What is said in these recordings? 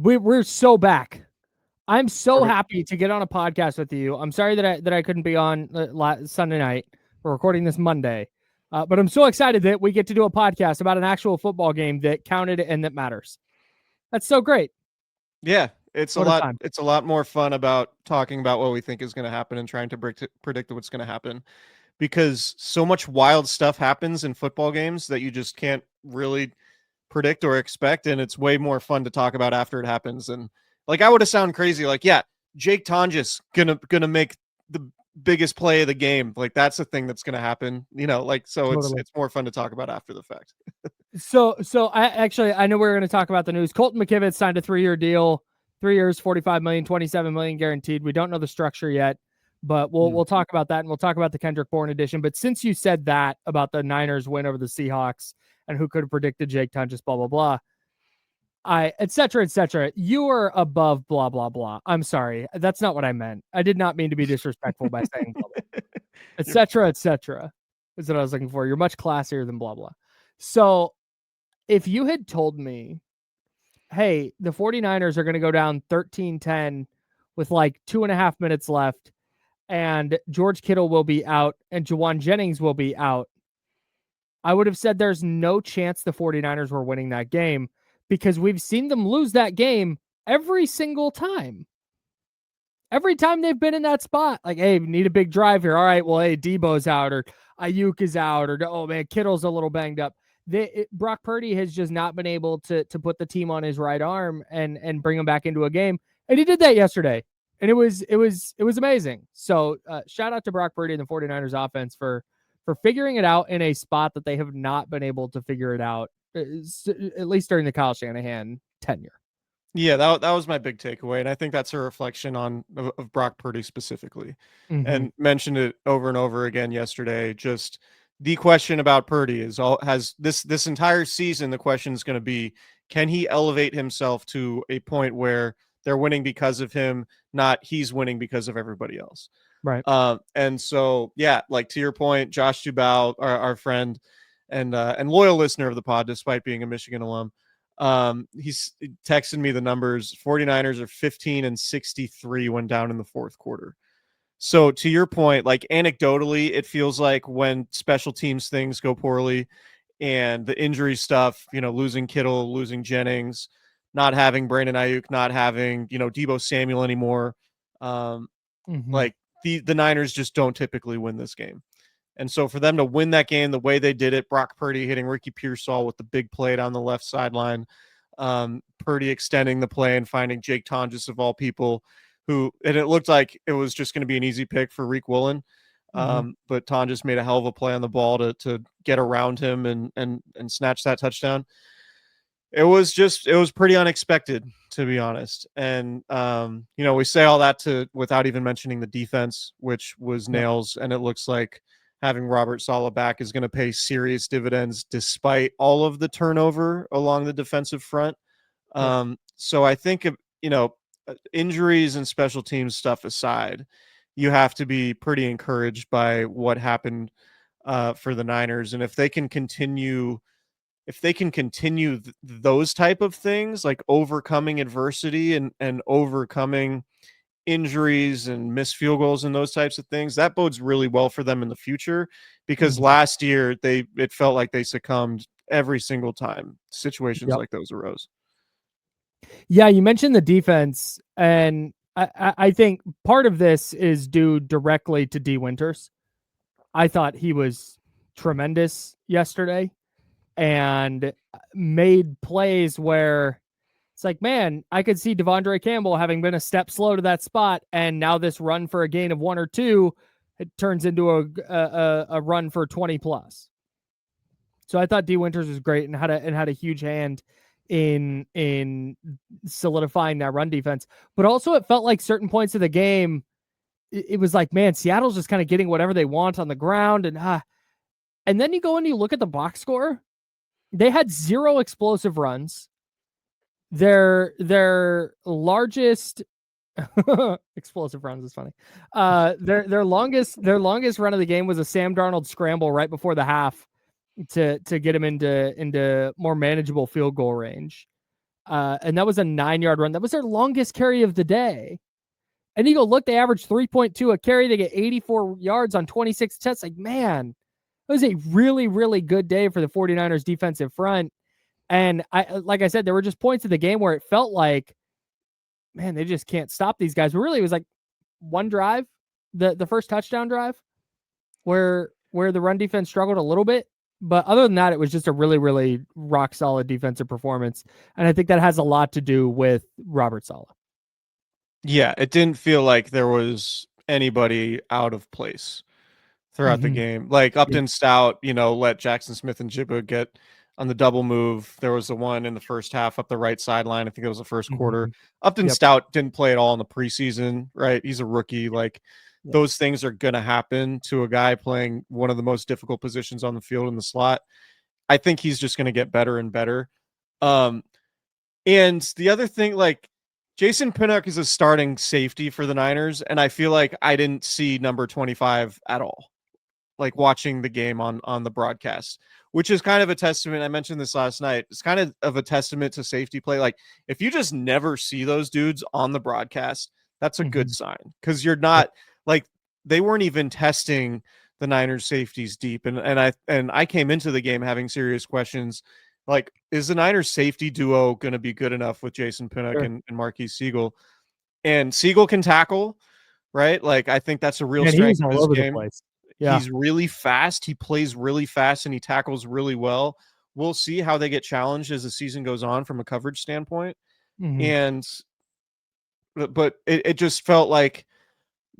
We're so back. I'm so happy to get on a podcast with you. I'm sorry that I couldn't be on Sunday night. We're recording this Monday, but I'm so excited that we get to do a podcast about an actual football game that counted and that matters. That's so great. Yeah, it's a lot more fun about talking about what we think is going to happen and trying to predict what's going to happen, because so much wild stuff happens in football games that you just can't really predict or expect, and it's way more fun to talk about after it happens. And like, I would have sound crazy like, yeah, Jake Tonjes gonna make the biggest play of the game. Like, that's the thing that's gonna happen, like, so totally. It's more fun to talk about after the fact. So I know we're going to talk about the news. Colton McKivitz signed a 3-year deal, 3 years, $45 million, $27 million guaranteed. We don't know the structure yet, but we'll talk about that, and we'll talk about the Kendrick Bourne edition. But since you said that about the Niners win over the Seahawks and who could have predicted Jake Tonjes, blah, blah, blah, et cetera, you are above blah, blah, blah. I'm sorry. That's not what I meant. I did not mean to be disrespectful by saying blah, blah, et cetera is what I was looking for. You're much classier than blah, blah. So if you had told me, hey, the 49ers are going to go down 13-10 with like 2.5 minutes left, and George Kittle will be out and Jauan Jennings will be out, I would have said there's no chance the 49ers were winning that game, because we've seen them lose that game every single time. Every time they've been in that spot, like, hey, we need a big drive here. All right, well, hey, Debo's out, or Ayuk is out, or, oh, man, Kittle's a little banged up. Brock Purdy has just not been able to put the team on his right arm and bring him back into a game. And he did that yesterday. And it was amazing. So shout out to Brock Purdy and the 49ers offense for figuring it out in a spot that they have not been able to figure it out, at least during the Kyle Shanahan tenure. Yeah, that was my big takeaway. And I think that's a reflection of Brock Purdy specifically. Mm-hmm. And mentioned it over and over again yesterday. Just the question about Purdy has this entire season, the question is going to be, can he elevate himself to a point where they're winning because of him, not he's winning because of everybody else. Right. And so, yeah, like, to your point, Josh Dubow, our friend and loyal listener of the pod, despite being a Michigan alum, he's texted me the numbers. 49ers are 15-63 when down in the fourth quarter. So to your point, like, anecdotally, it feels like when special teams things go poorly and the injury stuff, losing Kittle, losing Jennings, not having Brandon Ayuk, not having, Debo Samuel anymore, like, the Niners just don't typically win this game. And so for them to win that game the way they did it, Brock Purdy hitting Ricky Pearsall with the big play down the left sideline, Purdy extending the play and finding Jake Tonjes of all people, and it looked like it was just going to be an easy pick for Reek Woolen. But Tonjes made a hell of a play on the ball to get around him and snatch that touchdown. It was pretty unexpected, to be honest. And, we say all that without even mentioning the defense, which was nails. And it looks like having Robert Saleh back is going to pay serious dividends despite all of the turnover along the defensive front. So I think, injuries and special teams stuff aside, you have to be pretty encouraged by what happened for the Niners. And if they can continue those type of things, like overcoming adversity and overcoming injuries and missed field goals and those types of things, that bodes really well for them in the future, because last year it felt like they succumbed every single time situations like those arose. Yeah, you mentioned the defense, and I think part of this is due directly to D. Winters. I thought he was tremendous yesterday and made plays where it's like, man, I could see Devondre Campbell having been a step slow to that spot, and now this run for a gain of 1 or 2, it turns into a run for 20 plus. So I thought D. Winters was great and had a huge hand in solidifying that run defense. But also, it felt like certain points of the game, it was like, man, Seattle's just kind of getting whatever they want on the ground, and then you go and you look at the box score. They had 0 explosive runs. Their largest explosive runs is funny. Their longest run of the game was a Sam Darnold scramble right before the half to get him into more manageable field goal range. and that was a 9-yard run. That was their longest carry of the day. And you go look, they averaged 3.2 a carry. They get 84 yards on 26 attempts. Like, man, it was a really, really good day for the 49ers defensive front. And like I said, there were just points of the game where it felt like, man, they just can't stop these guys. But really, it was like one drive, the first touchdown drive, where the run defense struggled a little bit. But other than that, it was just a really, really rock solid defensive performance. And I think that has a lot to do with Robert Saleh. Yeah, it didn't feel like there was anybody out of place throughout the game. Like Upton Stout, let Jackson Smith and Jibba get on the double move. There was the one in the first half up the right sideline. I think it was the first quarter. Upton Stout didn't play at all in the preseason, right? He's a rookie. Like those things are going to happen to a guy playing one of the most difficult positions on the field in the slot. I think he's just going to get better and better. And the other thing, like, Jason Pinnock is a starting safety for the Niners, and I feel like I didn't see number 25 at all, like watching the game on the broadcast, which is kind of a testament. I mentioned this last night. It's kind of a testament to safety play. Like, if you just never see those dudes on the broadcast, that's a good sign, because you're not like, they weren't even testing the Niners safeties deep. And I came into the game having serious questions. Like, is the Niners safety duo going to be good enough with Jason Pinnock and Marquise Siegel? And Siegel can tackle, right? Like, I think that's a real strength of his game. Yeah. He's really fast. He plays really fast, and he tackles really well. We'll see how they get challenged as the season goes on from a coverage standpoint. But it just felt like,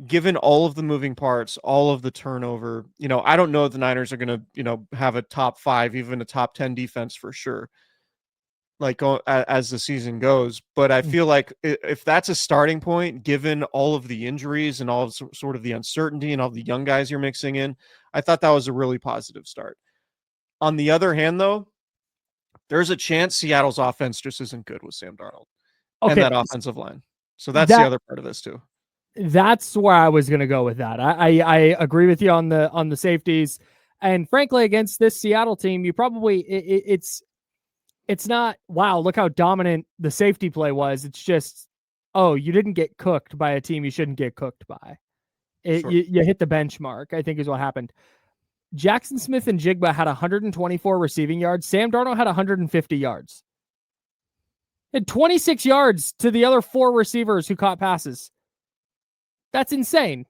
given all of the moving parts, all of the turnover, I don't know if the Niners are going to, have a top 5, even a top 10 defense for sure, like as the season goes. But I feel like if that's a starting point, given all of the injuries and all of sort of the uncertainty and all the young guys you're mixing in, I thought that was a really positive start. On the other hand, though, there's a chance Seattle's offense just isn't good with Sam Darnold and that offensive line. So that's the other part of this too. That's where I was going to go with that. I agree with you on the safeties, and frankly, against this Seattle team, you probably it's not, wow, look how dominant the safety play was. It's just, oh, you didn't get cooked by a team you shouldn't get cooked by. You hit the benchmark, I think, is what happened. Jackson Smith and Jigba had 124 receiving yards. Sam Darnold had 150 yards. And 26 yards to the other 4 receivers who caught passes. That's insane.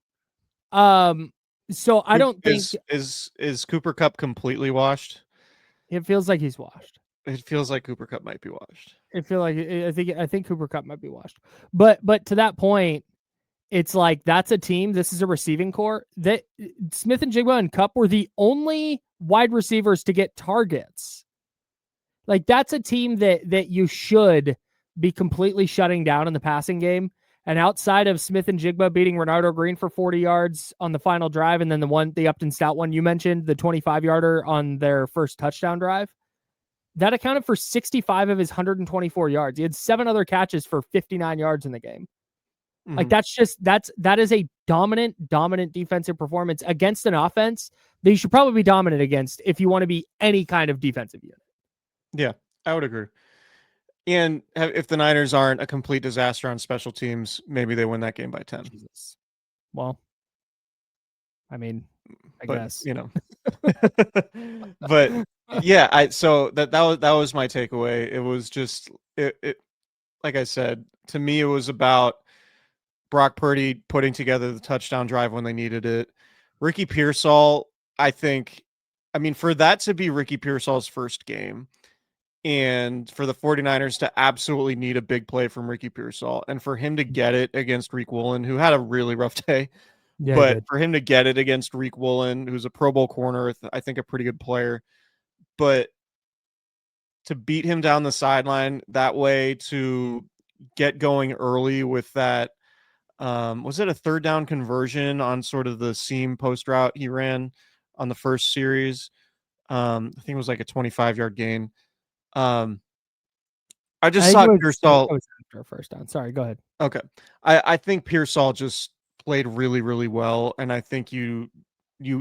So I don't think is Cooper Kupp completely washed. It feels like he's washed. It feels like Cooper Kupp might be washed. I think Cooper Kupp might be washed. But to that point, it's like, that's a team. This is a receiving core that Smith and Jigba and Kupp were the only wide receivers to get targets. Like, that's a team that you should be completely shutting down in the passing game. And outside of Smith and Jigba beating Renardo Green for 40 yards on the final drive, and then the Upton Stout one you mentioned, the 25-yarder on their first touchdown drive, that accounted for 65 of his 124 yards. He had 7 other catches for 59 yards in the game. Like, that is a dominant defensive performance against an offense that you should probably be dominant against if you want to be any kind of defensive unit. Yeah, I would agree. And if the Niners aren't a complete disaster on special teams, maybe they win that game by 10. Jesus. Well, I mean, I guess, but yeah, so that was my takeaway. It was just, it like I said, to me, it was about Brock Purdy putting together the touchdown drive when they needed it. Ricky Pearsall, for that to be Ricky Pearsall's first game, and for the 49ers to absolutely need a big play from Ricky Pearsall, and for him to get it against Reek Woolen, who had a really rough day, but for him to get it against Reek Woolen, who's a Pro Bowl corner, I think a pretty good player, but to beat him down the sideline that way, to get going early with that, was it a 3rd down conversion on sort of the seam post route he ran on the first series? I think it was like a 25-yard gain. I just thought Pearsall after a first down. Sorry, go ahead. Okay. I think Pearsall just played really, really well. And I think you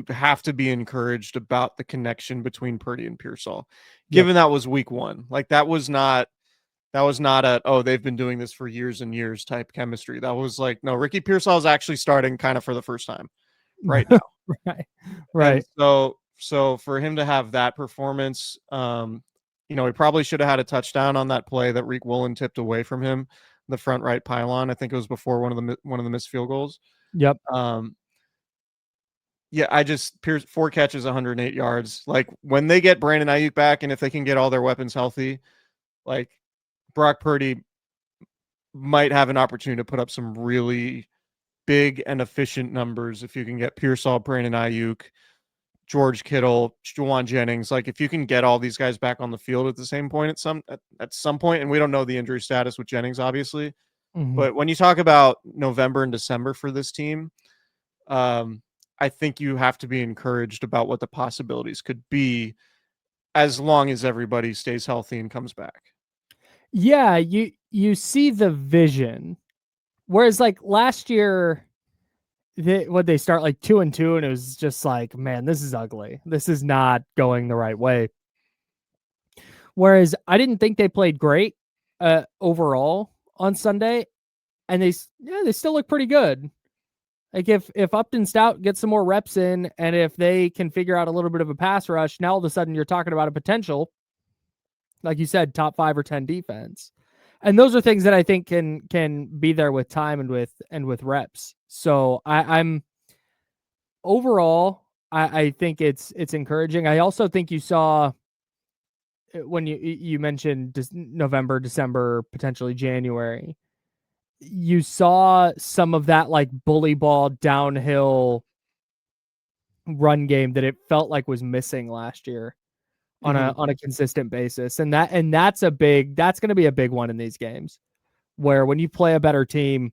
have to be encouraged about the connection between Purdy and Pearsall, given that was week 1. Like, that was not That was not they've been doing this for years and years type chemistry. That was like, no, Ricky Pearsall is actually starting kind of for the first time right now. Right. And so for him to have that performance, he probably should have had a touchdown on that play that Reek Woolen tipped away from him, the front right pylon. I think it was before one of the missed field goals. Yep. Pierce 4 catches, 108 yards. Like when they get Brandon Ayuk back, and if they can get all their weapons healthy, like Brock Purdy might have an opportunity to put up some really big and efficient numbers if you can get Pearsall, Brandon Ayuk, George Kittle, Jauan Jennings. Like if you can get all these guys back on the field at the same point at some point, and we don't know the injury status with Jennings, obviously. Mm-hmm. But when you talk about November and December for this team, I think you have to be encouraged about what the possibilities could be as long as everybody stays healthy and comes back. Yeah, you see the vision. Whereas like last year, they start like 2-2, and it was just like, man, this is ugly. This is not going the right way. Whereas I didn't think they played great overall on Sunday, and they still look pretty good. Like if Upton Stout gets some more reps in, and if they can figure out a little bit of a pass rush, now all of a sudden you're talking about a potential, like you said, top 5 or 10 defense. And those are things that I think can be there with time and with reps. So I'm overall, I think it's encouraging. I also think you saw when you mentioned November, December, potentially January, you saw some of that like bully ball downhill run game that it felt like was missing last year on a consistent basis. And that's going to be a big one in these games, where when you play a better team,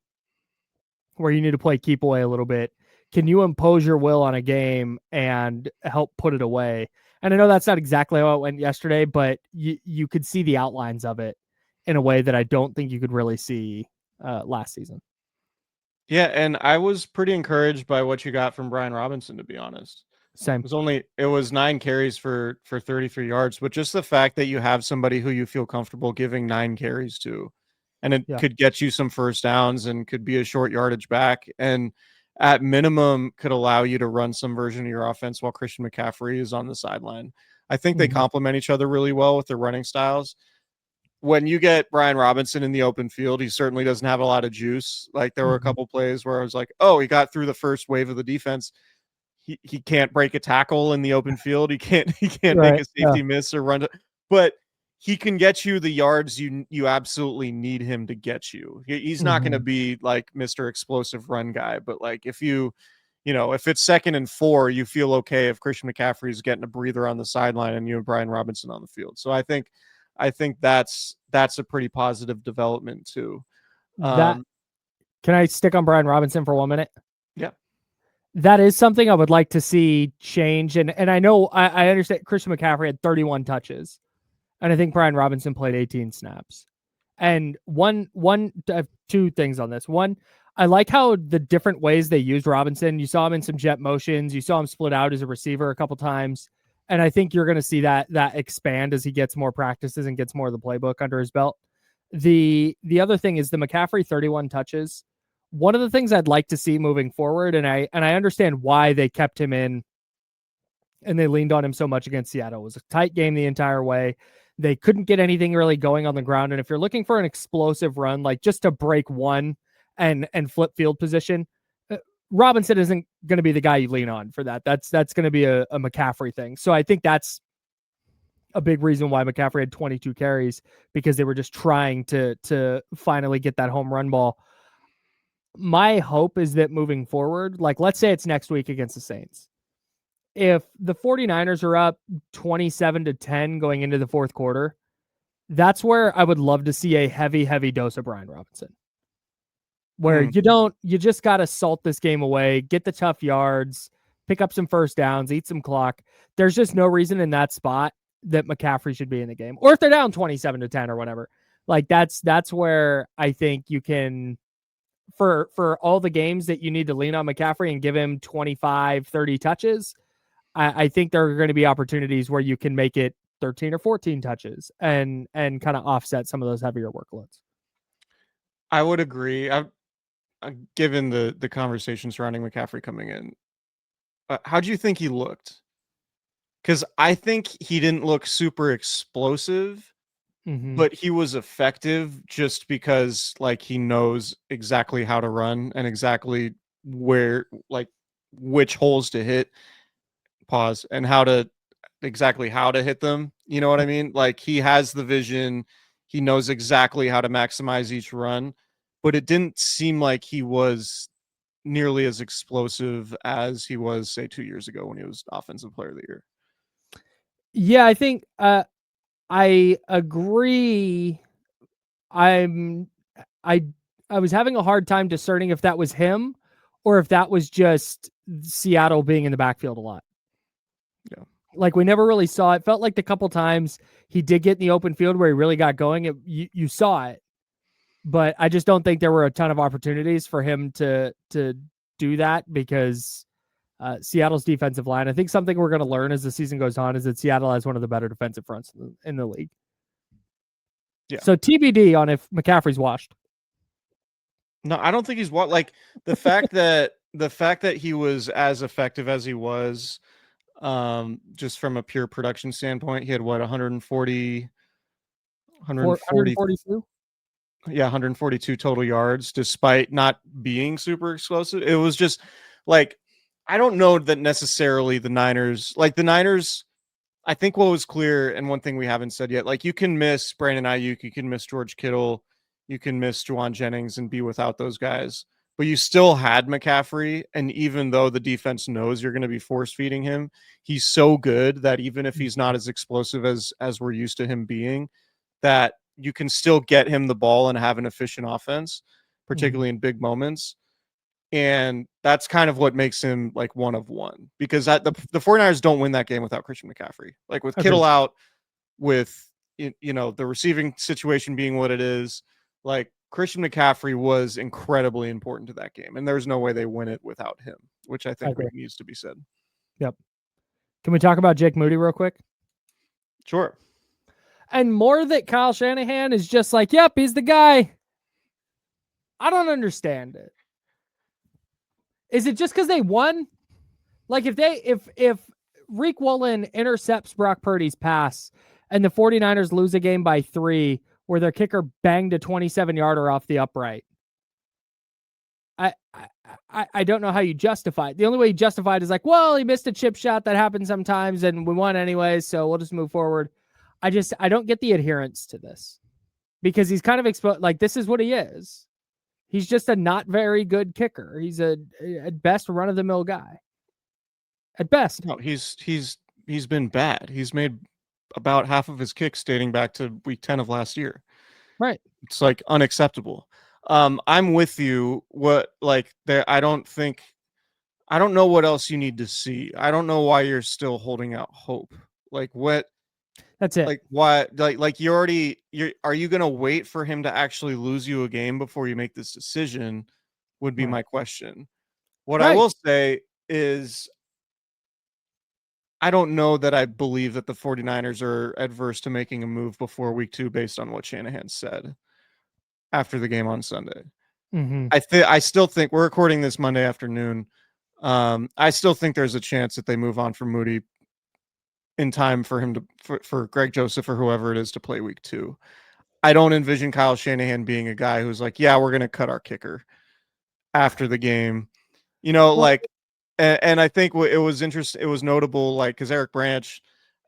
where you need to play keep away a little bit, can you impose your will on a game and help put it away? And I know that's not exactly how it went yesterday, but you could see the outlines of it in a way that I don't think you could really see last season. Yeah, and I was pretty encouraged by what you got from Brian Robinson, to be honest. Same. It was 9 carries for 33 yards, but just the fact that you have somebody who you feel comfortable giving 9 carries to, and it could get you some first downs and could be a short yardage back, and at minimum could allow you to run some version of your offense while Christian McCaffrey is on the sideline. I think they complement each other really well with their running styles. When you get Brian Robinson in the open field, he certainly doesn't have a lot of juice. Like there were a couple plays where I was like, oh, he got through the first wave of the defense. He can't break a tackle in the open field. He can't make a safety miss or run. But he can get you the yards you absolutely need him to get you. He's not going to be like Mr. Explosive run guy, but like if if it's 2nd and 4, you feel okay if Christian McCaffrey is getting a breather on the sideline and you have Brian Robinson on the field. So I think that's a pretty positive development too. Can I stick on Brian Robinson for 1 minute? Yeah. That is something I would like to see change. And I know I understand Christian McCaffrey had 31 touches, and I think Brian Robinson played 18 snaps. And two things on this. One, I like how the different ways they used Robinson. You saw him in some jet motions. You saw him split out as a receiver a couple times. And I think you're going to see that expand as he gets more practices and gets more of the playbook under his belt. The other thing is the McCaffrey 31 touches. One of the things I'd like to see moving forward, and I understand why they kept him in and they leaned on him so much against Seattle. It was a tight game the entire way. They couldn't get anything really going on the ground. And if you're looking for an explosive run, like just to break one and flip field position, Robinson isn't going to be the guy you lean on for that. That's going to be a McCaffrey thing. So I think that's a big reason why McCaffrey had 22 carries, because they were just trying to finally get that home run ball. My hope is that moving forward, like let's say it's next week against the Saints. If the 49ers are up 27-10 going into the fourth quarter, that's where I would love to see a heavy, heavy dose of Brian Robinson. Where you just got to salt this game away, get the tough yards, pick up some first downs, eat some clock. There's just no reason in that spot that McCaffrey should be in the game. Or if they're down 27-10 or whatever. Like that's where I think you can, for all the games that you need to lean on McCaffrey and give him 25, 30 touches, I think there are going to be opportunities where you can make it 13 or 14 touches and kind of offset some of those heavier workloads. I would agree. Given the conversation surrounding McCaffrey coming in, how do you think he looked? Because I think he didn't look super explosive, but he was effective just because like he knows exactly how to run and exactly where, like, which holes to hit, and how to hit them. You know what I mean? Like, he has the vision. He knows exactly how to maximize each run, but it didn't seem like he was nearly as explosive as he was, say, 2 years ago when he was Offensive Player of the Year. Yeah, I think I agree. I was having a hard time discerning if that was him or if that was just Seattle being in the backfield a lot. Yeah. Like, we never really saw it. Felt like the couple times he did get in the open field where he really got going, you saw it. But I just don't think there were a ton of opportunities for him to do that because Seattle's defensive line, I think something we're going to learn as the season goes on is that Seattle has one of the better defensive fronts in the league. Yeah. So TBD on if McCaffrey's washed. No, I don't think he's like the fact that he was as effective as he was, just from a pure production standpoint. He had what, 142? Yeah, 142 total yards, despite not being super explosive. It was just like, I don't know that necessarily the Niners, I think what was clear, and one thing we haven't said yet, like, you can miss Brandon Ayuk, you can miss George Kittle, you can miss Jauan Jennings and be without those guys, but you still had McCaffrey. And even though the defense knows you're going to be force feeding him, he's so good that even if he's not as explosive as we're used to him being, that you can still get him the ball and have an efficient offense, particularly in big moments. And that's kind of what makes him like one of one, because the 49ers don't win that game without Christian McCaffrey. Like, with Kittle out, with, the receiving situation being what it is, like, Christian McCaffrey was incredibly important to that game, and there's no way they win it without him, which I think needs to be said. Yep. Can we talk about Jake Moody real quick? Sure. And more that Kyle Shanahan is just like, yep, he's the guy. I don't understand it. Is it just because they won? Like, if Reek Woolen intercepts Brock Purdy's pass and the 49ers lose a game by 3 where their kicker banged a 27-yarder off the upright, I don't know how you justify it. The only way you justify it is like, well, he missed a chip shot. That happens sometimes, and we won anyway, so we'll just move forward. I don't get the adherence to this, because he's kind of exposed. Like, this is what he is. He's just a not very good kicker. He's at best, run-of-the-mill guy. At best. No, he's been bad. He's made about half of his kicks dating back to week 10 of last year. Right. It's like unacceptable. I'm with you. I don't know what else you need to see. I don't know why you're still holding out hope. Like, what? That's it. Like, why? Like are you going to wait for him to actually lose you a game before you make this decision? Would be my question. What I will say is, I don't know that I believe that the 49ers are adverse to making a move before week 2 based on what Shanahan said after the game on Sunday. I still think, we're recording this Monday afternoon. I still think there's a chance that they move on from Moody in time for him for Greg Joseph or whoever it is to play week 2. I don't envision Kyle Shanahan being a guy who's like, yeah, we're going to cut our kicker after the game. And I think it was interesting. It was notable, like, because Eric Branch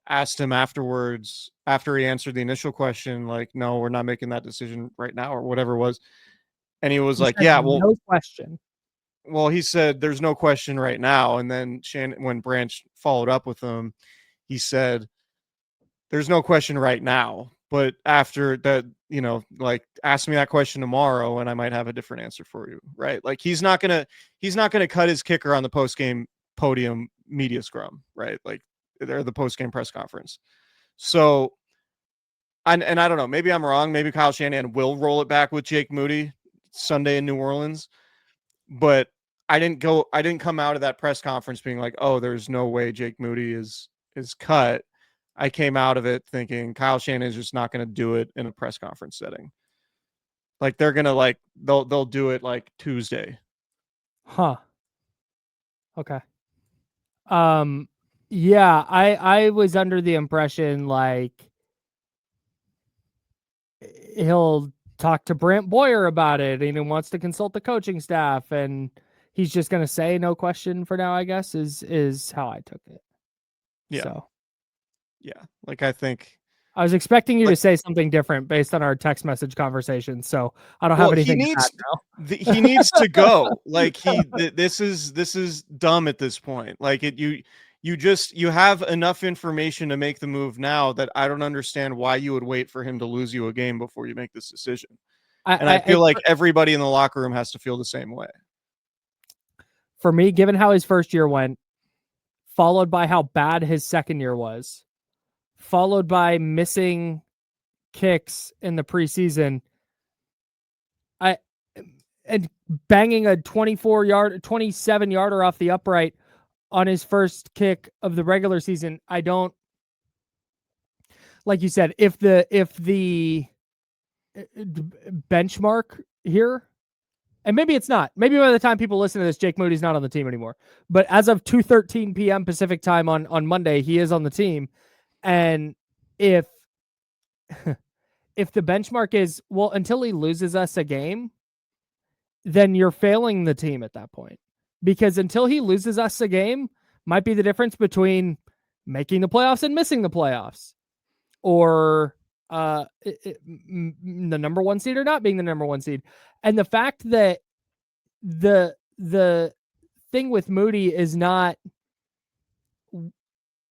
asked him afterwards, after he answered the initial question, like, no, we're not making that decision right now, or whatever it was. And he was like, yeah, well, no question. Well, he said there's no question right now. And then when Branch followed up with him, he said, there's no question right now, but after that, like, ask me that question tomorrow and I might have a different answer for you. Right. Like, he's not going to cut his kicker on the post-game podium media scrum, right? Like, they're the post-game press conference. So, and I don't know, maybe I'm wrong. Maybe Kyle Shanahan will roll it back with Jake Moody Sunday in New Orleans, but I didn't come out of that press conference being like, oh, there's no way Jake Moody is cut. I came out of it thinking Kyle Shanahan is just not going to do it in a press conference setting. Like they're going to like, they'll do it like Tuesday. Huh. Okay. Yeah, I was under the impression like he'll talk to Brant Boyer about it and he wants to consult the coaching staff and he's just going to say no question for now, I guess is how I took it. Yeah. So. Yeah. Like I think I was expecting you to say something different based on our text message conversation, so I don't have anything to add now. He needs to go. Like this is dumb at this point. Like you have enough information to make the move now that I don't understand why you would wait for him to lose you a game before you make this decision. I feel like everybody in the locker room has to feel the same way. For me, given how his first year went, followed by how bad his second year was, followed by missing kicks in the preseason, and banging a 27 yarder off the upright on his first kick of the regular season. I don't, like you said, if the benchmark here, and maybe it's not, maybe by the time people listen to this, Jake Moody's not on the team anymore, but as of 2:13 p.m. Pacific time on Monday, he is on the team. And if the benchmark is, well, until he loses us a game, then you're failing the team at that point. Because until he loses us a game might be the difference between making the playoffs and missing the playoffs, or the number one seed or not being the number one seed. And the fact that the thing with Moody is not,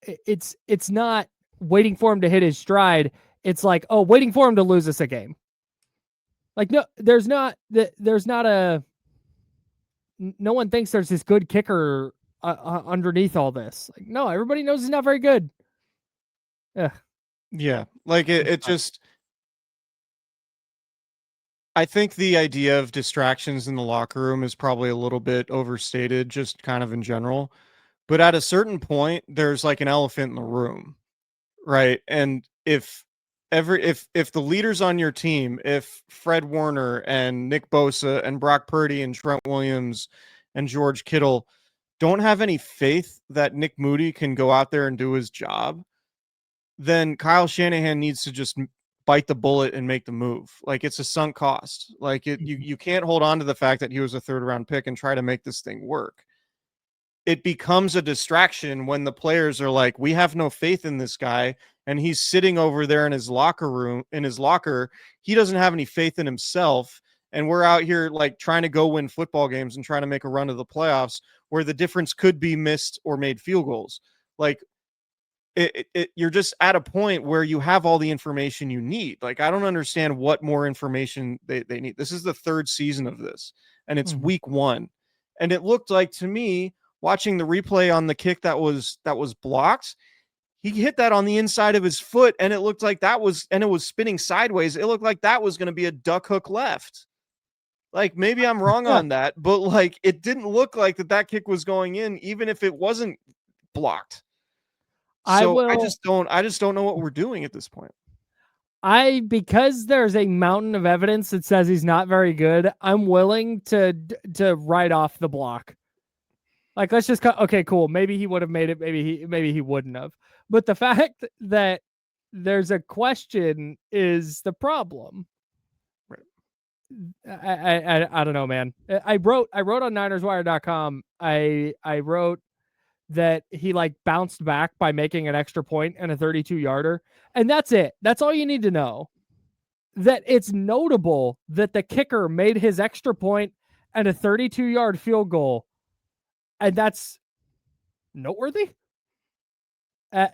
it's not waiting for him to hit his stride. It's like, oh, waiting for him to lose us a game. Like, no, there's not a, no one thinks there's this good kicker underneath all this. Like, no, everybody knows he's not very good. Yeah. Like it just, I think the idea of distractions in the locker room is probably a little bit overstated, just kind of in general. But at a certain point, there's like an elephant in the room, right? And if the leaders on your team, if Fred Warner and Nick Bosa and Brock Purdy and Trent Williams and George Kittle don't have any faith that Nick Moody can go out there and do his job, then Kyle Shanahan needs to just bite the bullet and make the move. Like, it's a sunk cost. Like, you can't hold on to the fact that he was a third round pick and try to make this thing work. It becomes a distraction when the players are like, we have no faith in this guy, and he's sitting over there in his locker. He doesn't have any faith in himself, and we're out here like trying to go win football games and trying to make a run to the playoffs where the difference could be missed or made field goals. Like, you're just at a point where you have all the information you need. Like, I don't understand what more information they need. This is the third season of this, and it's week one. And it looked like, to me, watching the replay on the kick that was blocked, he hit that on the inside of his foot, and it looked like that was, and it was spinning sideways. It looked like that was going to be a duck hook left. Like, maybe I'm wrong on that, but like, it didn't look like that kick was going in, even if it wasn't blocked. So I just don't know what we're doing at this point. Because there's a mountain of evidence that says he's not very good, I'm willing to write off the block. Like, let's just okay, cool. Maybe he would have made it. Maybe he wouldn't have. But the fact that there's a question is the problem. Right. I don't know, man. I wrote on NinersWire.com. I wrote that he like bounced back by making an extra point and a 32-yarder. And that's it. That's all you need to know. That it's notable that the kicker made his extra point and a 32-yard field goal. And that's noteworthy. I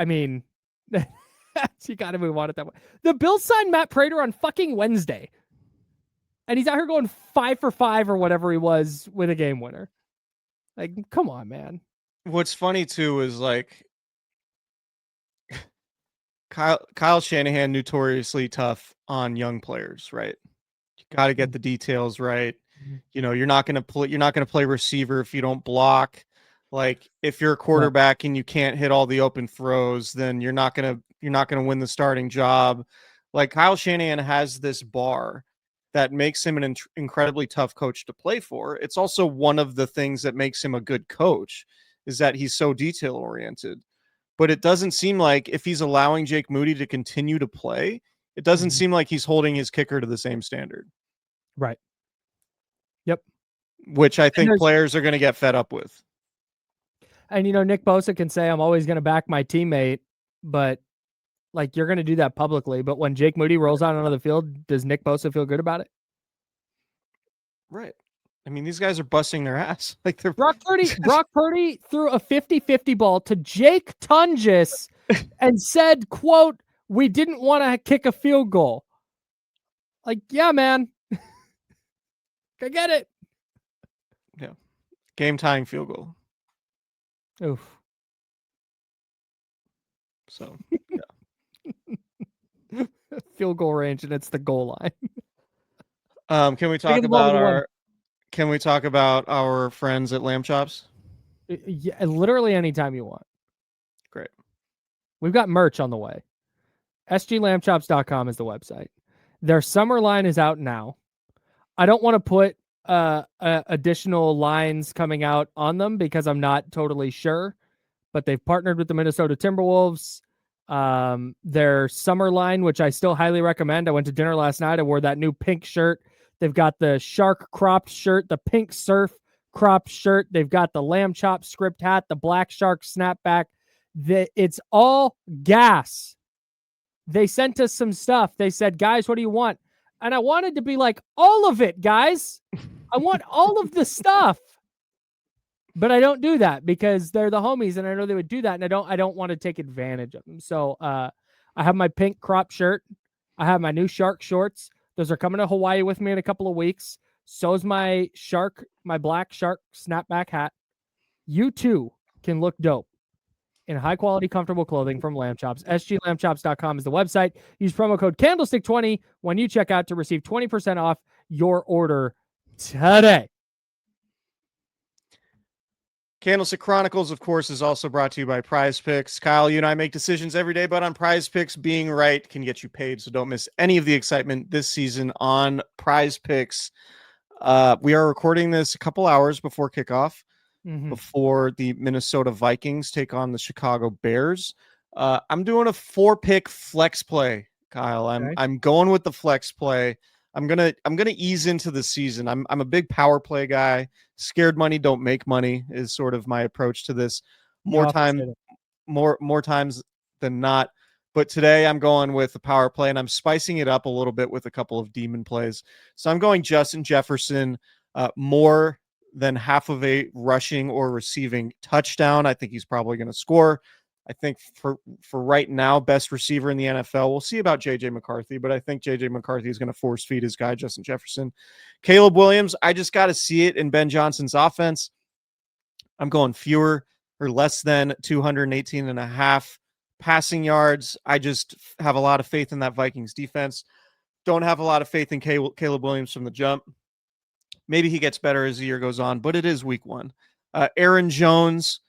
mean, you got to move on it that way. The Bills signed Matt Prater on fucking Wednesday. And he's out here going 5 for 5 or whatever he was with a game winner. Like, come on, man. What's funny too is like Kyle Shanahan notoriously tough on young players, right? You got to get the details right. You know, you're not going to play receiver if you don't block. Like if you're a quarterback and you can't hit all the open throws, then you're not gonna win the starting job. Like Kyle Shanahan has this bar that makes him an incredibly tough coach to play for. It's also one of the things that makes him a good coach is that he's so detail oriented. But it doesn't seem like if he's allowing Jake Moody to continue to play, it doesn't seem like he's holding his kicker to the same standard. Right. Yep. Which I think players are going to get fed up with. And, Nick Bosa can say, I'm always going to back my teammate, but like you're going to do that publicly. But when Jake Moody rolls out onto the field, does Nick Bosa feel good about it? Right. I mean, these guys are busting their ass. Like they're Brock Purdy threw a 50-50 ball to Jake Tunges and said, quote, we didn't want to kick a field goal. Like, yeah, man. I get it. Yeah. Game tying field goal. Oof. So, yeah. Field goal range, and it's the goal line. Can we talk about our friends at Lamb Chops? Yeah, literally anytime you want. Great. We've got merch on the way. sglambchops.com is the website. Their summer line is out now. I don't want to put additional lines coming out on them because I'm not totally sure, but they've partnered with the Minnesota Timberwolves. Their summer line, which I still highly recommend. I went to dinner last night. I wore that new pink shirt. They've got the shark cropped shirt, the pink surf cropped shirt. They've got the lamb chop script hat, the black shark snapback. It's all gas. They sent us some stuff. They said, guys, what do you want? And I wanted to be like, all of it, guys. I want all of the stuff. But I don't do that because they're the homies and I know they would do that. And I don't want to take advantage of them. So I have my pink crop shirt. I have my new shark shorts. Those are coming to Hawaii with me in a couple of weeks. So is my black shark snapback hat. You too can look dope in high quality, comfortable clothing from Lamb Chops. sglambchops.com is the website. Use promo code Candlestick20 when you check out to receive 20% off your order today. Candlestick Chronicles, of course, is also brought to you by Prize Picks. Kyle, you and I make decisions every day, but on Prize Picks, being right can get you paid. So don't miss any of the excitement this season on Prize Picks. We are recording this a couple hours before kickoff, before the Minnesota Vikings take on the Chicago Bears. I'm doing a 4-pick flex play, Kyle. I'm going with the flex play. I'm gonna ease into the season. I'm a big power play guy. Scared money don't make money is sort of my approach to this. More times than not. But today I'm going with the power play and I'm spicing it up a little bit with a couple of demon plays. So I'm going Justin Jefferson, more than half of a rushing or receiving touchdown. I think he's probably going to score. I think for right now, best receiver in the NFL. We'll see about J.J. McCarthy, but I think J.J. McCarthy is going to force feed his guy, Justin Jefferson. Caleb Williams, I just got to see it in Ben Johnson's offense. I'm going fewer or less than 218.5 passing yards. I just have a lot of faith in that Vikings defense. Don't have a lot of faith in Caleb Williams from the jump. Maybe he gets better as the year goes on, but it is week 1. Aaron Jones,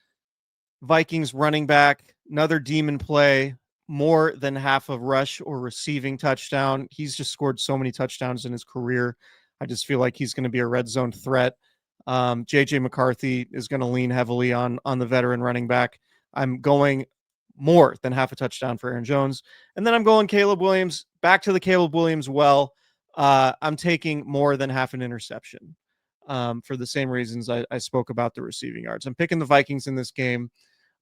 Vikings running back, another demon play, more than half a rush or receiving touchdown. He's just scored so many touchdowns in his career. I just feel like he's going to be a red zone threat. J.J. McCarthy is going to lean heavily on the veteran running back. I'm going more than half a touchdown for Aaron Jones. And then I'm going Caleb Williams, back to the Caleb Williams well. I'm taking more than half an interception for the same reasons I spoke about the receiving yards. I'm picking the Vikings in this game.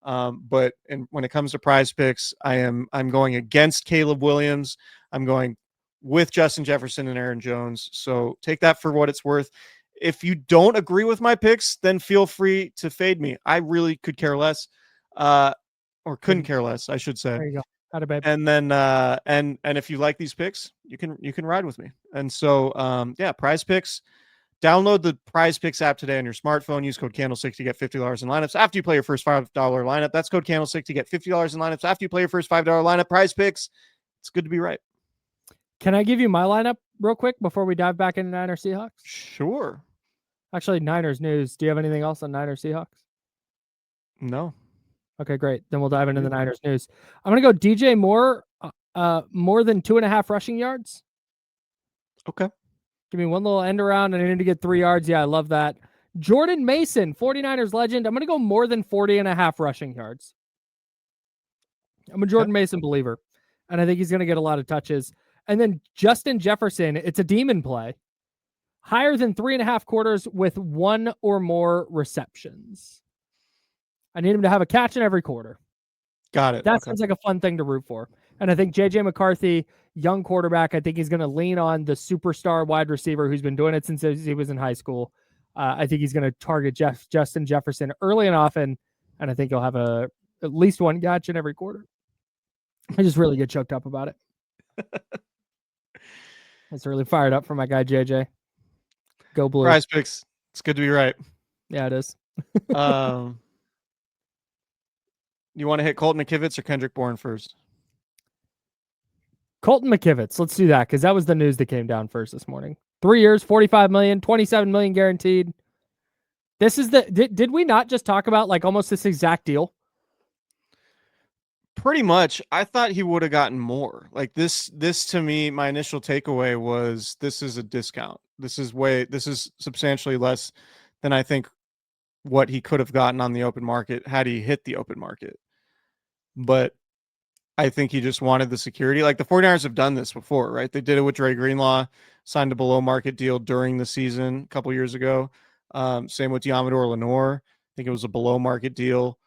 But when it comes to Prize Picks, I'm going against Caleb Williams. I'm going with Justin Jefferson and Aaron Jones. So take that for what it's worth. If you don't agree with my picks, then feel free to fade me. I really could care less, or couldn't care less, I should say. There you go. Got it, babe. And then, and if you like these picks, you can ride with me. And so, yeah, Prize Picks. Download the Prize Picks app today on your smartphone. Use code Candlestick to get $50 in lineups after you play your first $5 lineup. That's code Candlestick to get $50 in lineups after you play your first $5 lineup. Prize Picks. It's good to be right. Can I give you my lineup real quick before we dive back into Niners Seahawks? Sure. Actually, Niners news. Do you have anything else on Niners Seahawks? No. Okay, great. Then we'll dive into the Niners news. I'm going to go DJ Moore, more than 2.5 rushing yards. Okay. Give me one little end around and I need to get 3 yards. Yeah, I love that. Jordan Mason, 49ers legend. I'm going to go more than 40.5 rushing yards. I'm a Jordan Mason believer, and I think he's going to get a lot of touches. And then Justin Jefferson, it's a demon play. Higher than 3.5 quarters with 1 or more receptions. I need him to have a catch in every quarter. Got it. That sounds like a fun thing to root for. And I think J.J. McCarthy, young quarterback, I think he's going to lean on the superstar wide receiver who's been doing it since he was in high school. I think he's going to target Justin Jefferson early and often, and I think he'll have at least 1 catch in every quarter. I just really get choked up about it. It's really fired up for my guy, JJ. Go Blue. Prize Picks. It's good to be right. Yeah, it is. You want to hit Colton McKivitz or Kendrick Bourne first? Colton McKivitz. Let's do that because that was the news that came down first this morning. 3 years, $45 million, $27 million guaranteed. This is did we not just talk about like almost this exact deal? Pretty much. I thought he would have gotten more. Like this to me, my initial takeaway was this is a discount. This is substantially less than I think what he could have gotten on the open market had he hit the open market. But I think he just wanted the security. Like the 49ers have done this before, right? They did it with Dre Greenlaw, signed a below market deal during the season a couple years ago. Same with Diamador Lenore. I think it was a below market deal.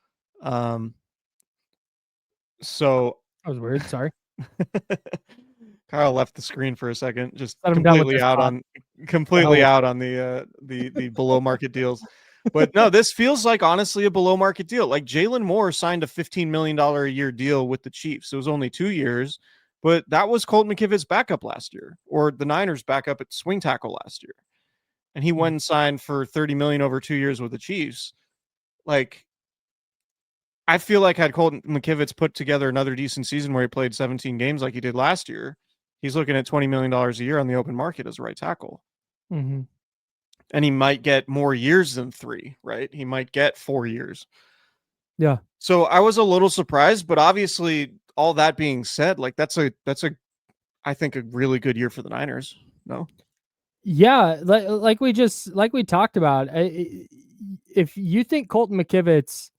So that was weird. Sorry. Kyle left the screen for a second, just completely out on the below market deals. But no, this feels like honestly a below market deal. Like Jalen Moore signed a $15 million a year deal with the Chiefs. It was only 2 years, but that was Colton McKivitz's backup last year, or the Niners backup at swing tackle last year. And he went and signed for $30 million over 2 years with the Chiefs. Like, I feel like had Colton McKivitz put together another decent season where he played 17 games like he did last year, he's looking at $20 million a year on the open market as a right tackle. Mm-hmm. And he might get more years than 3, right? He might get 4 years. Yeah. So I was a little surprised, but obviously all that being said, like that's I think a really good year for the Niners. No? Yeah. Like we talked about, if you think Colton McKivitz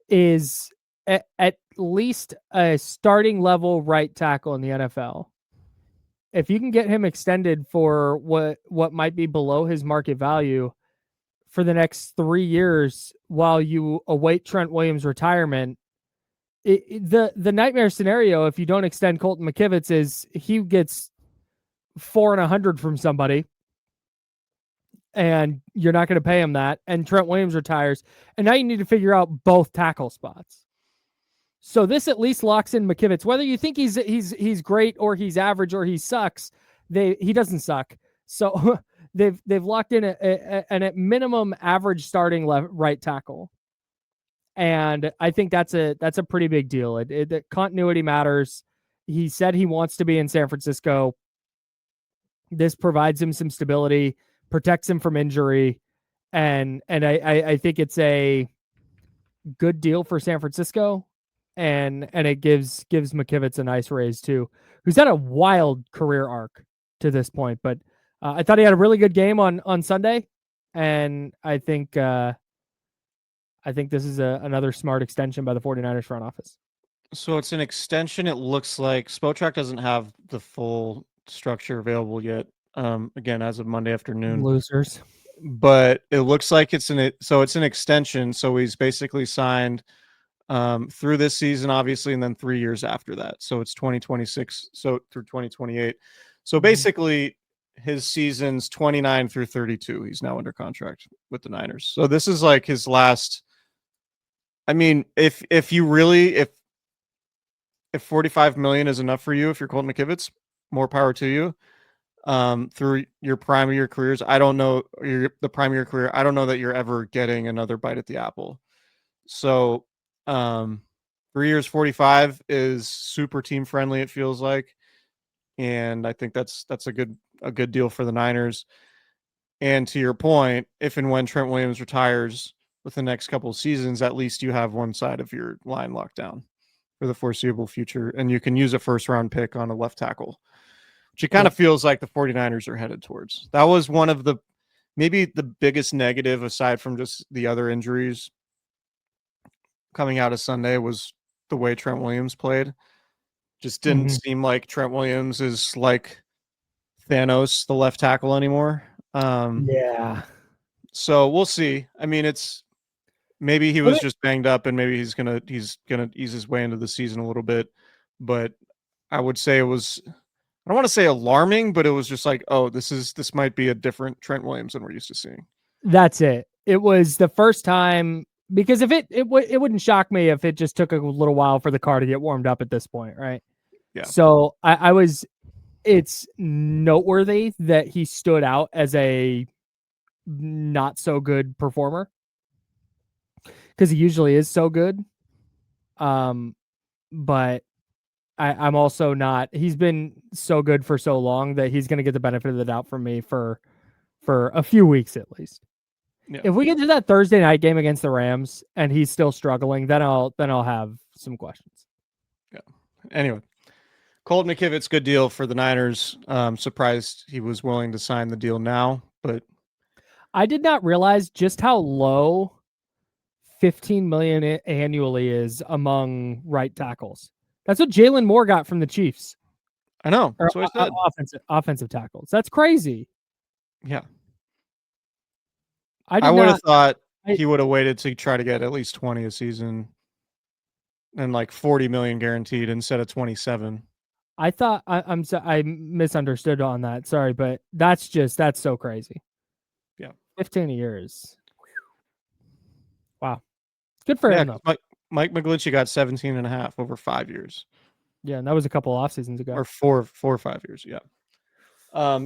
is at least a starting level right tackle in the NFL, if you can get him extended for what might be below his market value for the next 3 years while you await Trent Williams' retirement, the nightmare scenario, if you don't extend Colton McKivitz, is he gets 4 and 100 from somebody and you're not going to pay him that, and Trent Williams retires, and now you need to figure out both tackle spots. So this at least locks in McKivitz. Whether you think he's great or he's average or he sucks, he doesn't suck. So they've locked in an at minimum average starting right tackle, and I think that's a pretty big deal. The continuity matters. He said he wants to be in San Francisco. This provides him some stability, protects him from injury, and I think it's a good deal for San Francisco. And it gives McKivitz a nice raise too, who's had a wild career arc to this point. But I thought he had a really good game on Sunday, and I think this is another smart extension by the 49ers front office. So it's an extension. It looks like Spotrac doesn't have the full structure available yet. Again, as of Monday afternoon, losers. But it looks like it's an extension. So he's basically signed through this season, obviously, and then 3 years after that. So it's 2026, so through 2028. So basically his season's 29 through 32. He's now under contract with the Niners. So this is like his last. I mean, if 45 million is enough for you, if you're Colton McKivitz, more power to you. Through your prime of your careers, I don't know the prime of your career. I don't know that you're ever getting another bite at the apple. So 3 years, 45 is super team friendly. It feels like, and I think that's a good deal for the Niners. And to your point, if and when Trent Williams retires, with the next couple of seasons, at least you have one side of your line locked down for the foreseeable future, and you can use a first-round pick on a left tackle, which it kind of feels like the 49ers are headed towards. That was one of the maybe the biggest negative, aside from just the other injuries coming out of Sunday, was the way Trent Williams played. Just didn't seem like Trent Williams is like Thanos, the left tackle, anymore. Yeah. So we'll see. I mean, it's maybe he was just banged up, and maybe he's gonna ease his way into the season a little bit. But I would say it was, I don't want to say alarming, but it was just like, oh, this might be a different Trent Williams than we're used to seeing. That's it. It was the first time, because if it wouldn't shock me if it just took a little while for the car to get warmed up at this point, right? Yeah. So it's noteworthy that he stood out as a not so good performer, because he usually is so good. But I'm also not. He's been so good for so long that he's going to get the benefit of the doubt from me for a few weeks at least. Yeah. If we get to that Thursday night game against the Rams and he's still struggling, then I'll have some questions. Yeah. Anyway, Colton McKivitz, good deal for the Niners. Surprised he was willing to sign the deal now, but I did not realize just how low $15 million annually is among right tackles. That's what Jalen Moore got from the Chiefs. I know. That's what I said. Offensive tackles. That's crazy. Yeah. I would have thought he would have waited to try to get at least 20 a season and like 40 million guaranteed instead of 27. I thought I misunderstood on that. Sorry, but that's so crazy. Yeah. 15 a year is wow. Good for him though. Mike McGlinchey got 17 and a half over 5 years. Yeah, and that was a couple off seasons ago. Or four or 5 years, yeah.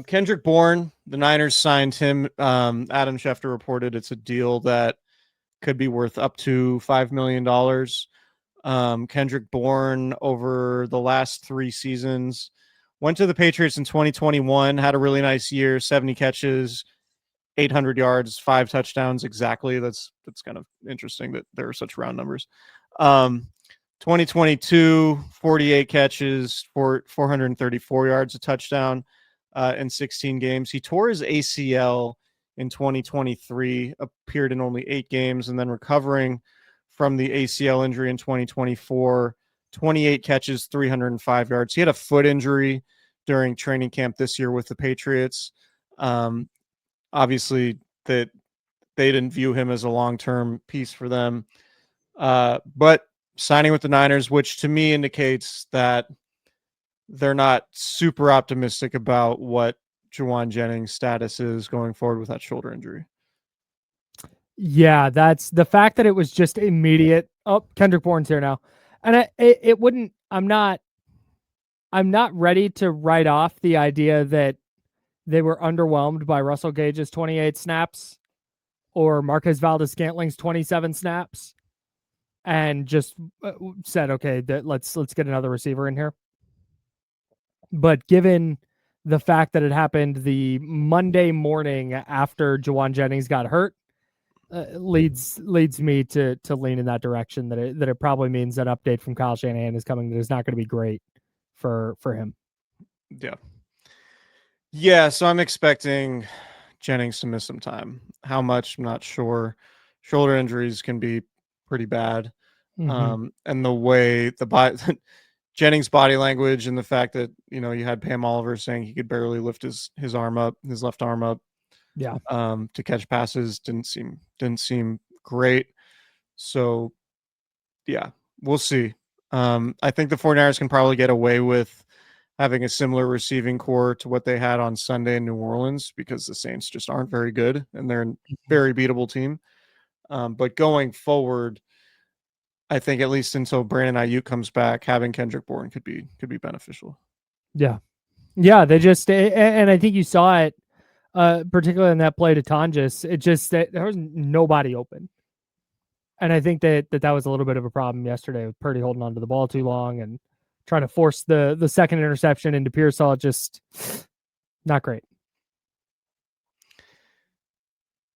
Kendrick Bourne, the Niners signed him. Adam Schefter reported it's a deal that could be worth up to $5 million. Kendrick Bourne, over the last 3 seasons, went to the Patriots in 2021, had a really nice year, 70 catches, 800 yards, 5 touchdowns exactly. That's kind of interesting that there are such round numbers. 2022, 48 catches, 434 yards, a touchdown in 16 games. He tore his ACL in 2023, appeared in only 8 games, and then recovering from the ACL injury in 2024, 28 catches, 305 yards. He had a foot injury during training camp this year with the Patriots. Obviously, that they didn't view him as a long-term piece for them. But signing with the Niners, which to me indicates that they're not super optimistic about what Jauan Jennings' status is going forward with that shoulder injury. Yeah, that's the fact that it was just immediate. Oh, Kendrick Bourne's here now. And it wouldn't, I'm not ready to write off the idea that they were underwhelmed by Russell Gage's 28 snaps or Marquez Valdes-Scantling's 27 snaps and just said, okay, let's get another receiver in here. But given the fact that it happened the Monday morning after Jauan Jennings got hurt, leads me to lean in that direction, that it probably means an update from Kyle Shanahan is coming that is not going to be great for him. Yeah, so I'm expecting Jennings to miss some time. How much, I'm not sure. Shoulder injuries can be pretty bad. And the way Jennings' body language and the fact that, you had Pam Oliver saying he could barely lift his arm up, his left arm up. Yeah. To catch passes didn't seem great. So yeah, we'll see. I think the 49ers can probably get away with having a similar receiving core to what they had on Sunday in New Orleans, because the Saints just aren't very good and they're a very beatable team. But going forward, I think at least until Brandon Ayuk comes back, having Kendrick Bourne could be beneficial. Yeah. Yeah. They just, and I think you saw it, particularly in that play to Tonjes. It just, that there was nobody open. And I think that was a little bit of a problem yesterday with Purdy holding onto the ball too long and trying to force the second interception into Pearsall. Just not great.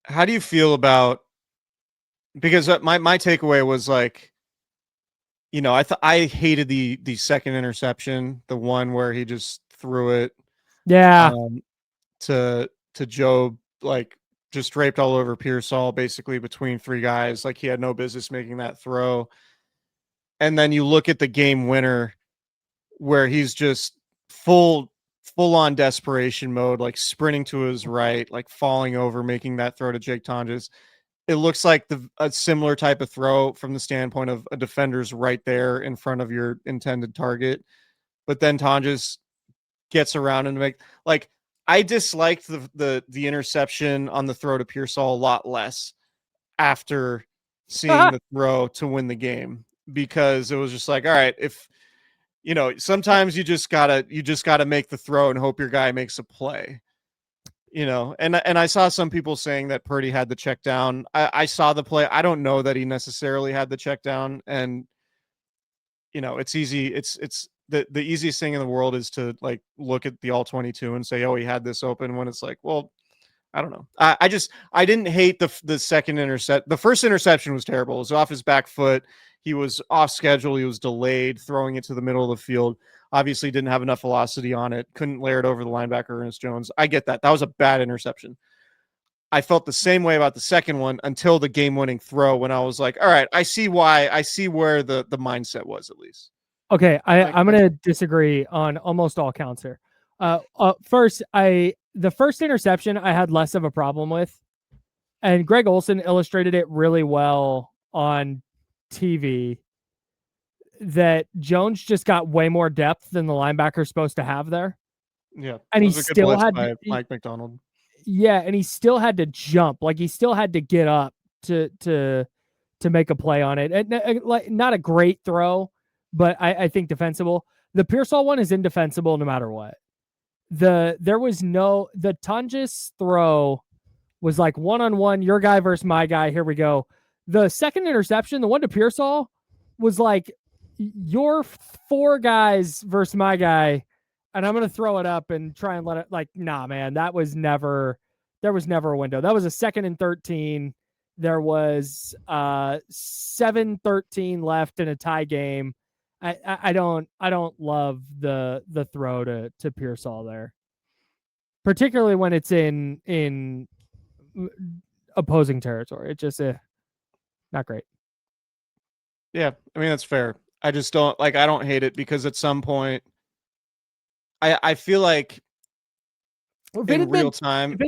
How do you feel about because my takeaway was like, I hated the second interception, the one where he just threw it Yeah. To Joe, like just draped all over Pearsall, basically between three guys. Like he had no business making that throw. And then you look at the game winner where he's just full on desperation mode, like sprinting to his right, like falling over, making that throw to Jake Tonjes. It looks like a similar type of throw from the standpoint of a defender's right there in front of your intended target. But then Tonjes gets around and like I disliked the interception on the throw to Pearsall a lot less after seeing the throw to win the game, because it was just like, all right, if sometimes you just gotta make the throw and hope your guy makes a play. And I saw some people saying that Purdy had the check down. I saw the play. I don't know that he necessarily had the check down, and it's easy. It's the easiest thing in the world is to like look at the all 22 and say, oh, he had this open, when it's like, well, I don't know. I didn't hate the second intercept. The first interception was terrible. It was off his back foot. He was off schedule. He was delayed, throwing it to the middle of the field. Obviously didn't have enough velocity on it. Couldn't layer it over the linebacker, Ernest Jones. I get that. That was a bad interception. I felt the same way about the second one until the game-winning throw, when I was like, all right, I see why. I see where the mindset was, at least. Okay, I'm going to disagree on almost all counts here. First, the first interception I had less of a problem with, and Greg Olsen illustrated it really well on TV, that Jones just got way more depth than the linebacker's supposed to have there. Yeah, and he still had by Mike McDonald. Yeah, and he still had to jump, like he still had to get up to make a play on it. And like, not a great throw, but I think defensible. The Pearsall one is indefensible no matter what. The Tonjes throw was like one-on-one, your guy versus my guy. Here we go. The second interception, the one to Pearsall, was like your four guys versus my guy, and I'm going to throw it up and try and let it, like, nah, man, there was never a window. That was a 2nd and 13. There was 7:13 left in a tie game. I don't love the throw to Pearsall there, particularly when it's in opposing territory. It's just not great. Yeah, I mean, that's fair. I just don't I don't hate it, because at some point I feel like in real time,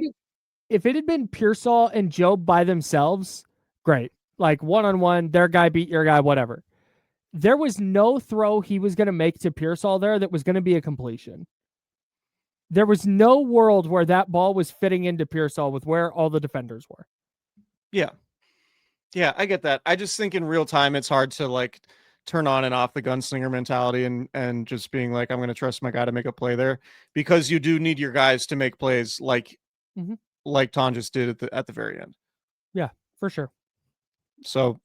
if it had been Pearsall and Joe by themselves, great. Like one-on-one, their guy beat your guy, whatever. There was no throw he was going to make to Pearsall there that was going to be a completion. There was no world where that ball was fitting into Pearsall with where all the defenders were. Yeah. Yeah, I get that. I just think in real time, it's hard to like turn on and off the gunslinger mentality and just being like, I'm going to trust my guy to make a play there, because you do need your guys to make plays like Tonjes did at the very end. Yeah, for sure. So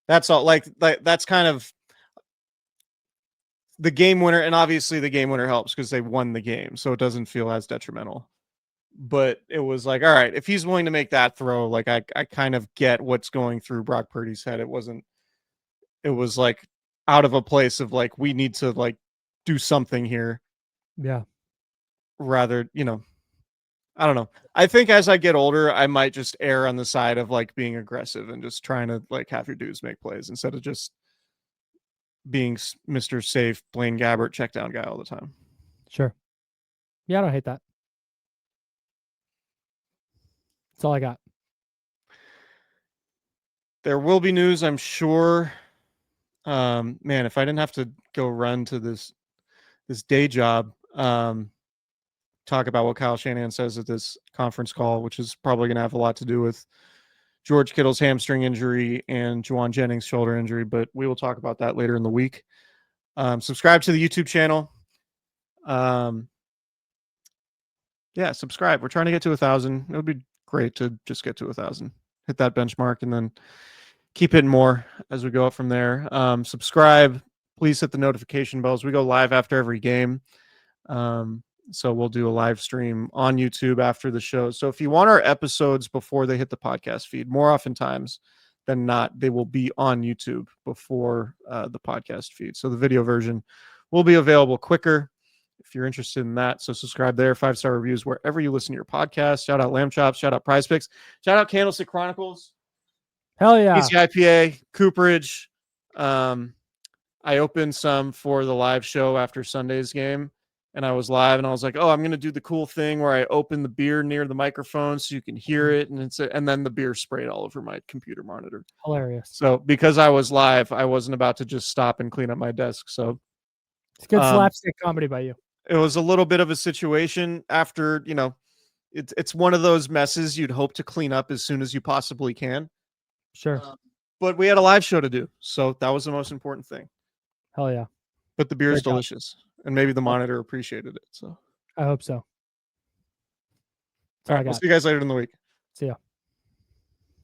that's all. Like that's kind of the game winner, and obviously the game winner helps because they won the game, so it doesn't feel as detrimental. But it was like, all right, if he's willing to make that throw, like I kind of get what's going through Brock Purdy's head. It was like out of a place of like, we need to like do something here. Yeah. Rather, I don't know. I think as I get older, I might just err on the side of like being aggressive and just trying to like have your dudes make plays instead of just being Mr. Safe Blaine Gabbert check down guy all the time. Sure. Yeah, I don't hate that. That's all I got. There will be news, I'm sure. Man, if I didn't have to go run to this day job, talk about what Kyle Shanahan says at this conference call, which is probably going to have a lot to do with George Kittle's hamstring injury and Jauan Jennings' shoulder injury, but we will talk about that later in the week. Subscribe to the YouTube channel. Yeah, subscribe. We're trying to get to 1,000. It would be great to just get to 1,000, hit that benchmark, and then keep hitting more as we go up from there. Subscribe. Please hit the notification bells. We go live after every game. So we'll do a live stream on YouTube after the show. So if you want our episodes before they hit the podcast feed, more oftentimes than not, they will be on YouTube before the podcast feed. So the video version will be available quicker if you're interested in that. So subscribe there, 5-star reviews wherever you listen to your podcast. Shout out Lamb Chops, shout out Prize Picks, shout out Candlestick Chronicles. Hell yeah. Easy IPA, Cooperage. I opened some for the live show after Sunday's game, and I was live, and I was like, oh, I'm going to do the cool thing where I open the beer near the microphone so you can hear it, and then the beer sprayed all over my computer monitor. Hilarious. So because I was live, I wasn't about to just stop and clean up my desk. So it's good slapstick comedy by you. It was a little bit of a situation after, it's one of those messes you'd hope to clean up as soon as you possibly can. Sure. But we had a live show to do, so that was the most important thing. Hell yeah. But the beer is delicious, and maybe the monitor appreciated it. So I hope so. All right, we'll see you guys later in the week. See ya.